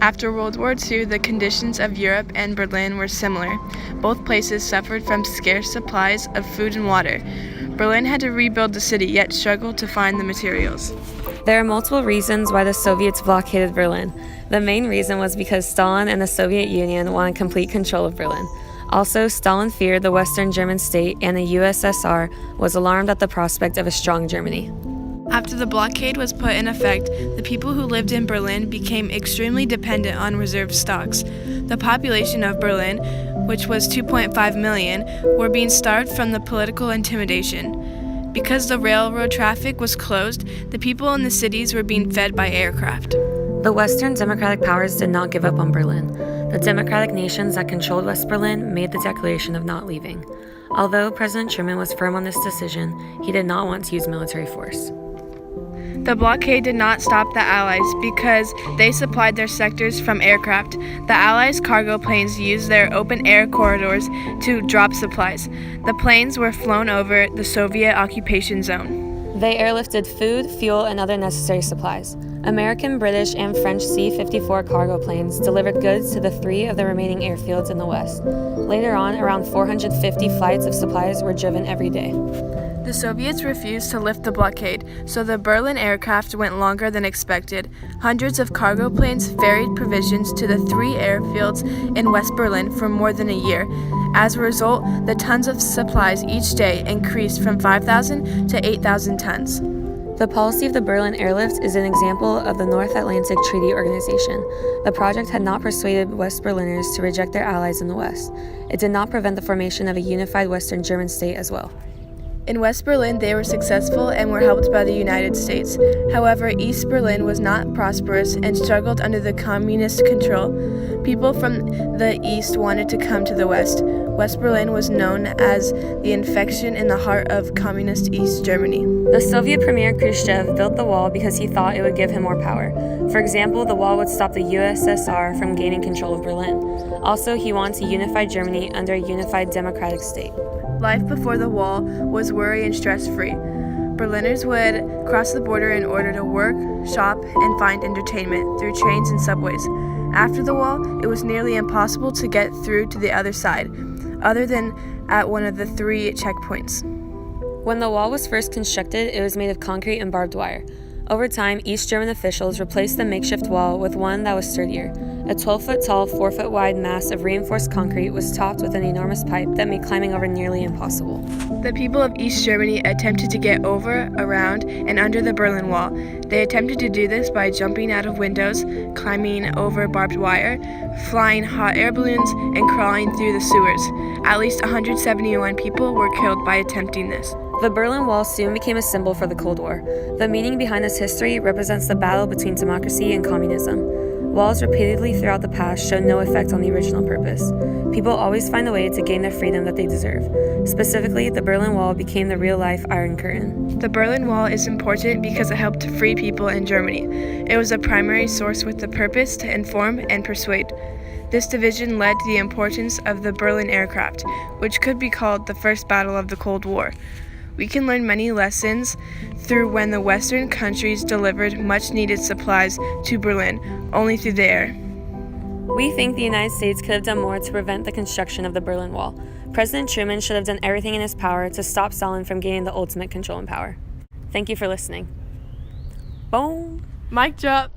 After World War II, the conditions of Europe and Berlin were similar. Both places suffered from scarce supplies of food and water. Berlin had to rebuild the city, yet struggled to find the materials. There are multiple reasons why the Soviets blockaded Berlin. The main reason was because Stalin and the Soviet Union wanted complete control of Berlin. Also, Stalin feared the Western German state, and the USSR was alarmed at the prospect of a strong Germany. After the blockade was put in effect, the people who lived in Berlin became extremely dependent on reserve stocks. The population of Berlin, which was 2.5 million, were being starved from the political intimidation. Because the railroad traffic was closed, the people in the cities were being fed by aircraft. The Western democratic powers did not give up on Berlin. The democratic nations that controlled West Berlin made the declaration of not leaving. Although President Truman was firm on this decision, he did not want to use military force. The blockade did not stop the Allies because they supplied their sectors from aircraft. The Allies' cargo planes used their open-air corridors to drop supplies. The planes were flown over the Soviet occupation zone. They airlifted food, fuel, and other necessary supplies. American, British, and French C-54 cargo planes delivered goods to the 3 of the remaining airfields in the West. Later on, around 450 flights of supplies were driven every day. The Soviets refused to lift the blockade, so the Berlin aircraft went longer than expected. Hundreds of cargo planes ferried provisions to the 3 airfields in West Berlin for more than a year. As a result, the tons of supplies each day increased from 5,000 to 8,000 tons. The policy of the Berlin Airlift is an example of the North Atlantic Treaty Organization. The project had not persuaded West Berliners to reject their allies in the West. It did not prevent the formation of a unified Western German state as well. In West Berlin, they were successful and were helped by the United States. However, East Berlin was not prosperous and struggled under the communist control. People from the East wanted to come to the West. West Berlin was known as the infection in the heart of communist East Germany. The Soviet Premier Khrushchev built the wall because he thought it would give him more power. For example, the wall would stop the USSR from gaining control of Berlin. Also, he wanted to unify Germany under a unified democratic state. Life before the wall was worry and stress-free. Berliners would cross the border in order to work, shop, and find entertainment through trains and subways. After the wall, it was nearly impossible to get through to the other side, other than at one of the 3 checkpoints. When the wall was first constructed, it was made of concrete and barbed wire. Over time, East German officials replaced the makeshift wall with one that was sturdier. A 12-foot-tall, 4-foot-wide mass of reinforced concrete was topped with an enormous pipe that made climbing over nearly impossible. The people of East Germany attempted to get over, around, and under the Berlin Wall. They attempted to do this by jumping out of windows, climbing over barbed wire, flying hot air balloons, and crawling through the sewers. At least 171 people were killed by attempting this. The Berlin Wall soon became a symbol for the Cold War. The meaning behind this history represents the battle between democracy and communism. Walls repeatedly throughout the past showed no effect on the original purpose. People always find a way to gain the freedom that they deserve. Specifically, the Berlin Wall became the real-life Iron Curtain. The Berlin Wall is important because it helped free people in Germany. It was a primary source with the purpose to inform and persuade. This division led to the importance of the Berlin aircraft, which could be called the first battle of the Cold War. We can learn many lessons through when the Western countries delivered much-needed supplies to Berlin, only through the air. We think the United States could have done more to prevent the construction of the Berlin Wall. President Truman should have done everything in his power to stop Stalin from gaining the ultimate control and power. Thank you for listening. Boom! Mic drop!